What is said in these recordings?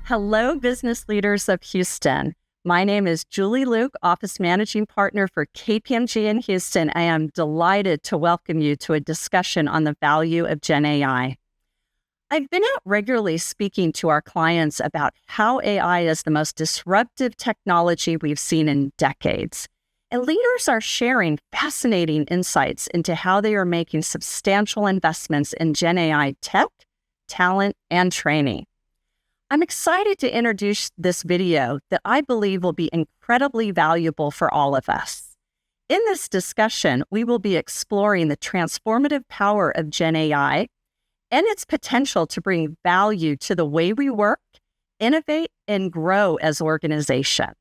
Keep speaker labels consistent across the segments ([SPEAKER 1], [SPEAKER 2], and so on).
[SPEAKER 1] Hello, business leaders of Houston. My name is Julie Luecht, Office Managing Partner for KPMG in Houston. I am delighted to welcome you to a discussion on the value of Gen AI. I've been out regularly speaking to our clients about how AI is the most disruptive technology we've seen in decades. And leaders are sharing fascinating insights into how they are making substantial investments in Gen AI tech, talent, and training. I'm excited to introduce this video that I believe will be incredibly valuable for all of us. In this discussion, we will be exploring the transformative power of Gen AI and its potential to bring value to the way we work, innovate, and grow as organizations.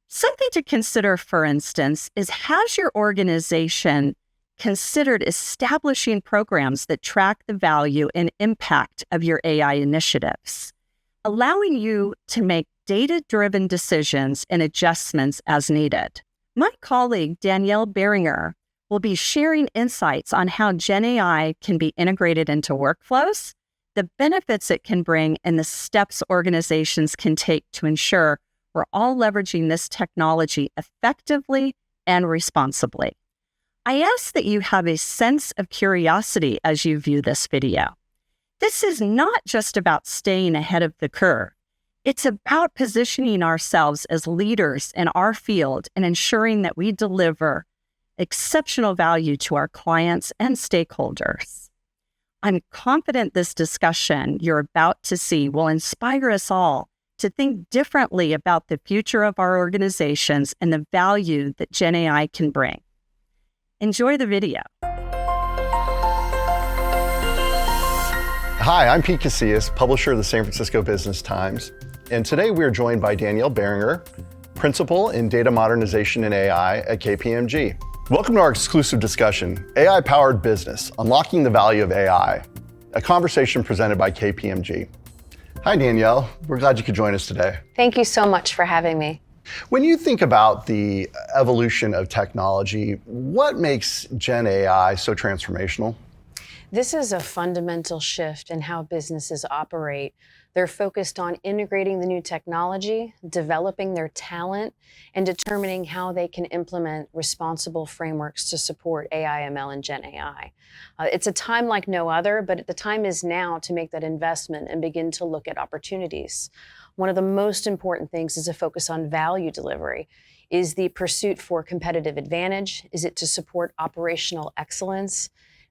[SPEAKER 1] Something to consider, for instance, is has your organization considered establishing programs that track the value and impact of your AI initiatives, allowing you to make data-driven decisions and adjustments as needed? My colleague, Danielle Beringer, will be sharing insights on how Gen AI can be integrated into workflows, the benefits it can bring, and the steps organizations can take to ensure we're all leveraging this technology effectively and responsibly. I ask that you have a sense of curiosity as you view this video. This is not just about staying ahead of the curve. It's about positioning ourselves as leaders in our field and ensuring that we deliver exceptional value to our clients and stakeholders. I'm confident this discussion you're about to see will inspire us all to think differently about the future of our organizations and the value that Gen AI can bring. Enjoy the video.
[SPEAKER 2] Hi, I'm Pete Casillas, publisher of the San Francisco Business Times, and today we are joined by Danielle Beringer, Principal in Data Modernization and AI at KPMG. Welcome to our exclusive discussion, AI-Powered Business, Unlocking the Value of AI, a conversation presented by KPMG. Hi, Danielle. We're glad you could join us today.
[SPEAKER 3] Thank you so much for having me.
[SPEAKER 2] When you think about the evolution of technology, what makes Gen AI so transformational?
[SPEAKER 3] This is a fundamental shift in how businesses operate. They're focused on integrating the new technology, developing their talent, and determining how they can implement responsible frameworks to support AI, ML, and Gen AI. It's a time like no other, but the time is now to make that investment and begin to look at opportunities. One of the most important things is a focus on value delivery. Is the pursuit for competitive advantage? Is it to support operational excellence?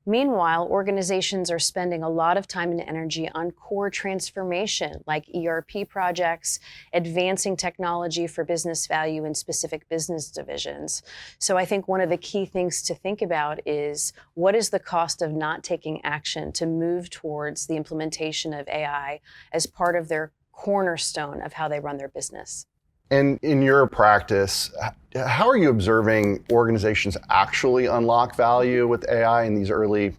[SPEAKER 3] Meanwhile, organizations are spending a lot of time and energy on core transformation, like ERP projects, advancing technology for business value in specific business divisions. So I think one of the key things to think about is what is the cost of not taking action to move towards the implementation of AI as part of their cornerstone of how they run their business.
[SPEAKER 2] And in your practice, how are you observing organizations actually unlock value with AI in these early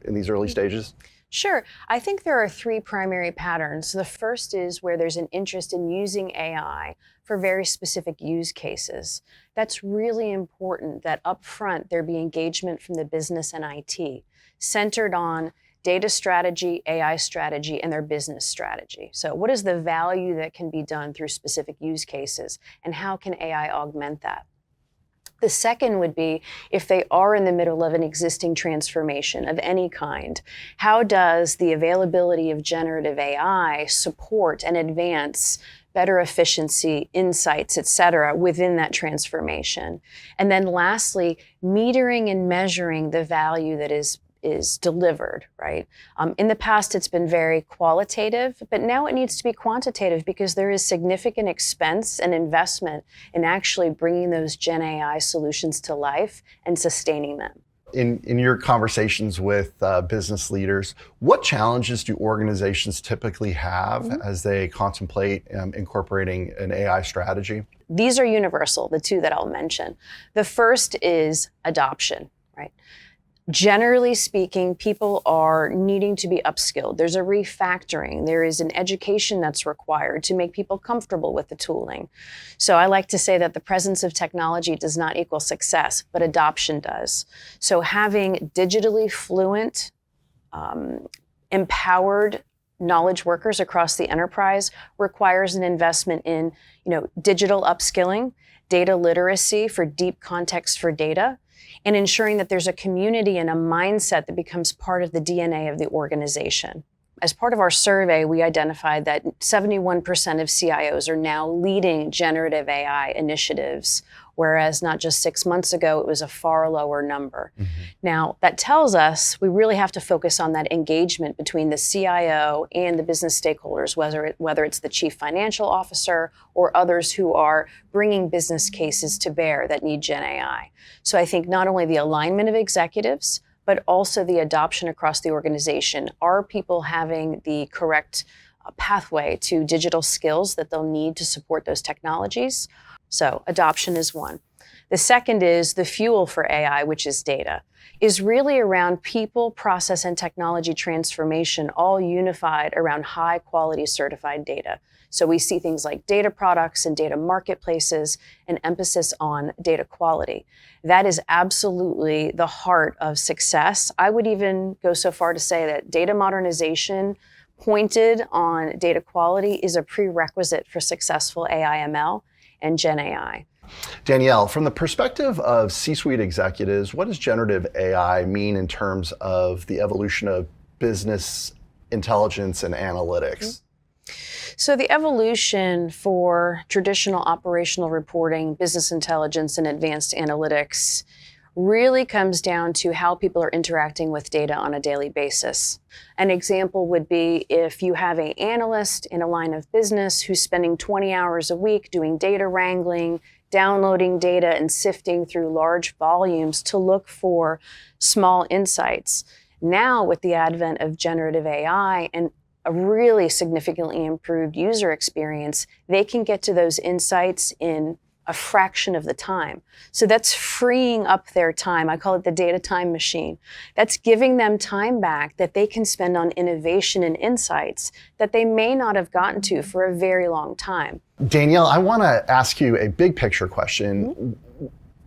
[SPEAKER 2] stages?
[SPEAKER 3] Sure. I think there are three primary patterns. The first is where there's an interest in using AI for very specific use cases. That's really important that upfront there be engagement from the business and IT, centered on data strategy, AI strategy, and their business strategy. So what is the value that can be done through specific use cases, and how can AI augment that? The second would be if they are in the middle of an existing transformation of any kind, how does the availability of generative AI support and advance better efficiency, insights, et cetera, within that transformation? And then lastly, metering and measuring the value that is delivered, right? In the past, it's been very qualitative, but now it needs to be quantitative because there is significant expense and investment in actually bringing those Gen AI solutions to life and sustaining them.
[SPEAKER 2] In your conversations with business leaders, what challenges do organizations typically have as they contemplate incorporating an AI strategy?
[SPEAKER 3] These are universal, the two that I'll mention. The first is adoption, right? Generally speaking, people are needing to be upskilled. There's a refactoring. There is an education that's required to make people comfortable with the tooling. So I like to say that the presence of technology does not equal success, but adoption does. So having digitally fluent, empowered knowledge workers across the enterprise requires an investment in, digital upskilling, data literacy for deep context for data, and ensuring that there's a community and a mindset that becomes part of the DNA of the organization. As part of our survey, we identified that 71% of CIOs are now leading generative AI initiatives, whereas not just 6 months ago, it was a far lower number. Mm-hmm. Now, that tells us we really have to focus on that engagement between the CIO and the business stakeholders, whether it's the chief financial officer or others who are bringing business cases to bear that need Gen AI. So I think not only the alignment of executives, but also the adoption across the organization. Are people having the correct pathway to digital skills that they'll need to support those technologies? So adoption is one. The second is the fuel for AI, which is data, is really around people, process, and technology transformation, all unified around high quality certified data. So we see things like data products and data marketplaces, and emphasis on data quality. That is absolutely the heart of success. I would even go so far to say that data modernization pointed on data quality is a prerequisite for successful AI/ML and Gen AI.
[SPEAKER 2] Danielle, from the perspective of C-suite executives, what does generative AI mean in terms of the evolution of business intelligence and analytics? Mm-hmm.
[SPEAKER 3] So the evolution for traditional operational reporting, business intelligence, and advanced analytics really comes down to how people are interacting with data on a daily basis. An example would be if you have an analyst in a line of business who's spending 20 hours a week doing data wrangling, downloading data, and sifting through large volumes to look for small insights. Now, with the advent of generative AI and a really significantly improved user experience, they can get to those insights in a fraction of the time. So that's freeing up their time. I call it the data time machine. That's giving them time back that they can spend on innovation and insights that they may not have gotten to for a very long time.
[SPEAKER 2] Danielle, I want to ask you a big picture question. Mm-hmm.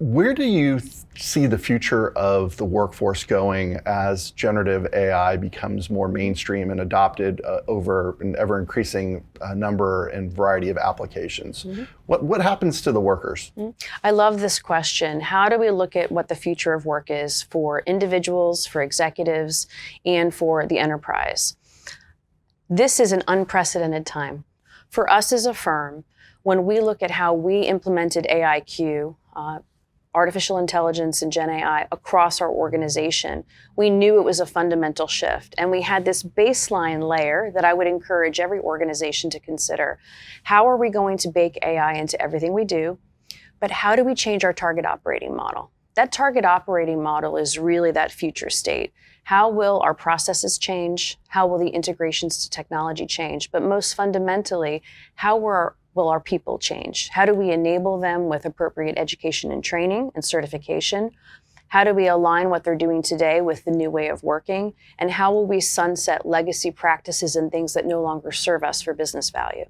[SPEAKER 2] Where do you see the future of the workforce going as generative AI becomes more mainstream and adopted over an ever-increasing number and variety of applications? Mm-hmm. What happens to the workers?
[SPEAKER 3] Mm-hmm. I love this question. How do we look at what the future of work is for individuals, for executives, and for the enterprise? This is an unprecedented time. For us as a firm, when we look at how we implemented AIQ, artificial intelligence and Gen AI across our organization, we knew it was a fundamental shift. And we had this baseline layer that I would encourage every organization to consider. How are we going to bake AI into everything we do? But how do we change our target operating model? That target operating model is really that future state. How will our processes change? How will the integrations to technology change? But most fundamentally, how will our people change? How do we enable them with appropriate education and training and certification? How do we align what they're doing today with the new way of working? And how will we sunset legacy practices and things that no longer serve us for business value?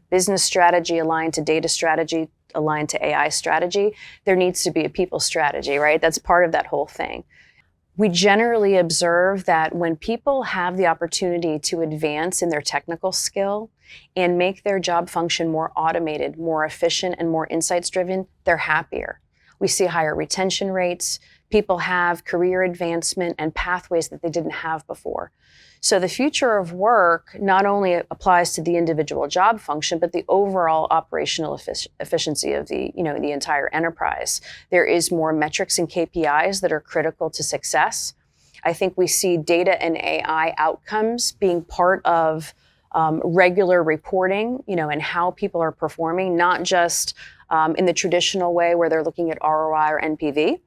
[SPEAKER 3] Business strategy aligned to data strategy, aligned to AI strategy. There needs to be a people strategy, right? That's part of that whole thing. We generally observe that when people have the opportunity to advance in their technical skill and make their job function more automated, more efficient, and more insights-driven, they're happier. We see higher retention rates. People have career advancement and pathways that they didn't have before. So the future of work not only applies to the individual job function, but the overall operational efficiency of the entire enterprise. There is more metrics and KPIs that are critical to success. I think we see data and AI outcomes being part of regular reporting, and how people are performing, not just in the traditional way where they're looking at ROI or NPV,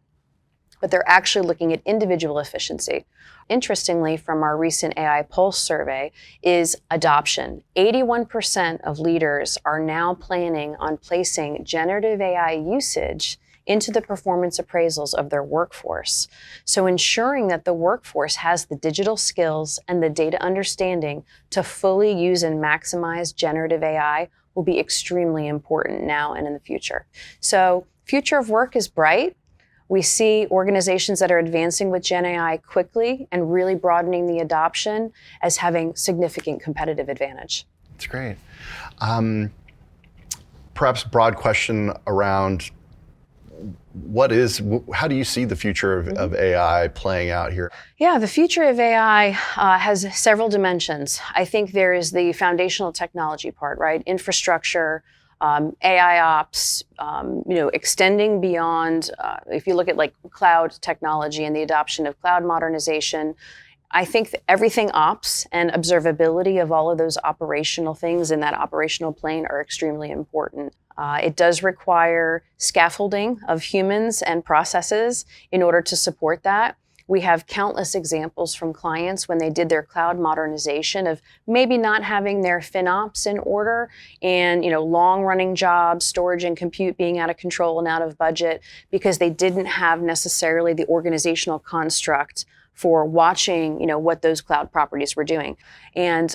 [SPEAKER 3] but they're actually looking at individual efficiency. Interestingly, from our recent AI Pulse survey, is adoption. 81% of leaders are now planning on placing generative AI usage into the performance appraisals of their workforce. So ensuring that the workforce has the digital skills and the data understanding to fully use and maximize generative AI will be extremely important now and in the future. So future of work is bright. We see organizations that are advancing with Gen AI quickly and really broadening the adoption as having significant competitive advantage.
[SPEAKER 2] That's great. Perhaps a broad question around how do you see the future of AI playing out here?
[SPEAKER 3] Yeah, the future of AI has several dimensions. I think there is the foundational technology part, right? Infrastructure, AI ops, extending beyond, if you look at like cloud technology and the adoption of cloud modernization, I think everything ops and observability of all of those operational things in that operational plane are extremely important. It does require scaffolding of humans and processes in order to support that. We have countless examples from clients when they did their cloud modernization of maybe not having their FinOps in order and long-running jobs, storage and compute being out of control and out of budget because they didn't have necessarily the organizational construct for watching what those cloud properties were doing. And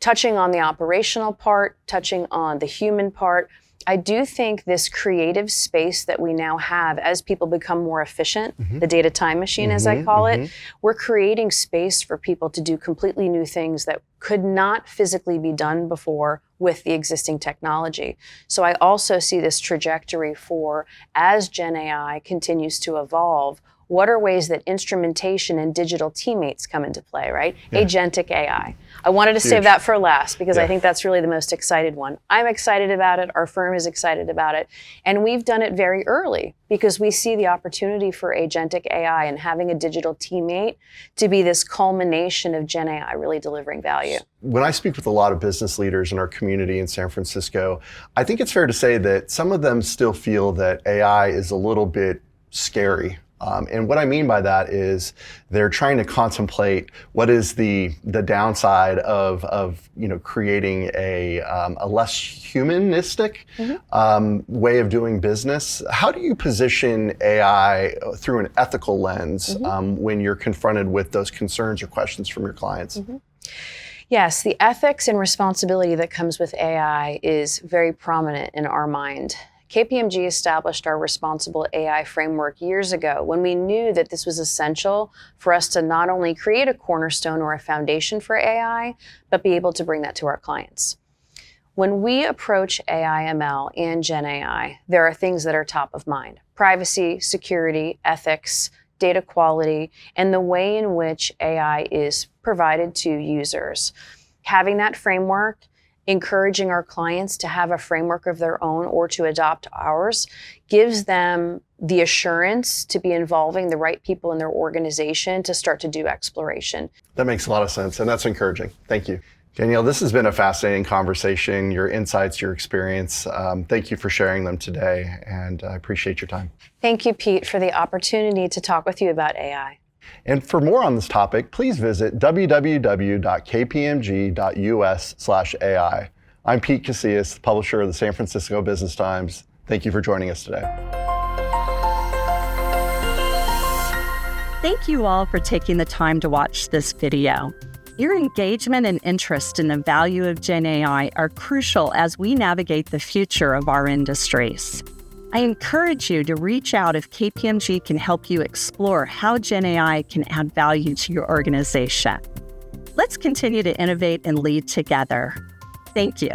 [SPEAKER 3] touching on the operational part, touching on the human part, I do think this creative space that we now have as people become more efficient, the data time machine as I call it, we're creating space for people to do completely new things that could not physically be done before with the existing technology. So I also see this trajectory for, as Gen AI continues to evolve, what are ways that instrumentation and digital teammates come into play, right? Yeah. Agentic AI. I wanted to save that for last because I think that's really the most excited one. I'm excited about it. Our firm is excited about it. And we've done it very early because we see the opportunity for agentic AI and having a digital teammate to be this culmination of Gen AI really delivering value.
[SPEAKER 2] When I speak with a lot of business leaders in our community in San Francisco, I think it's fair to say that some of them still feel that AI is a little bit scary. And what I mean by that is they're trying to contemplate what is the downside of creating a less humanistic way of doing business. How do you position AI through an ethical lens when you're confronted with those concerns or questions from your clients?
[SPEAKER 3] Yes, the ethics and responsibility that comes with AI is very prominent in our mind. KPMG established our responsible AI framework years ago when we knew that this was essential for us to not only create a cornerstone or a foundation for AI, but be able to bring that to our clients. When we approach AI ML and Gen AI, there are things that are top of mind: privacy, security, ethics, data quality, and the way in which AI is provided to users. Having that framework, encouraging our clients to have a framework of their own or to adopt ours, gives them the assurance to be involving the right people in their organization to start to do exploration.
[SPEAKER 2] That makes a lot of sense, and that's encouraging. Thank you. Danielle, this has been a fascinating conversation, your insights, your experience. Thank you for sharing them today, and I appreciate your time.
[SPEAKER 3] Thank you, Pete, for the opportunity to talk with you about AI.
[SPEAKER 2] And for more on this topic, please visit www.kpmg.us/AI. I'm Pete Casillas, publisher of the San Francisco Business Times. Thank you for joining us today.
[SPEAKER 1] Thank you all for taking the time to watch this video. Your engagement and interest in the value of Gen AI are crucial as we navigate the future of our industries. I encourage you to reach out if KPMG can help you explore how Gen AI can add value to your organization. Let's continue to innovate and lead together. Thank you.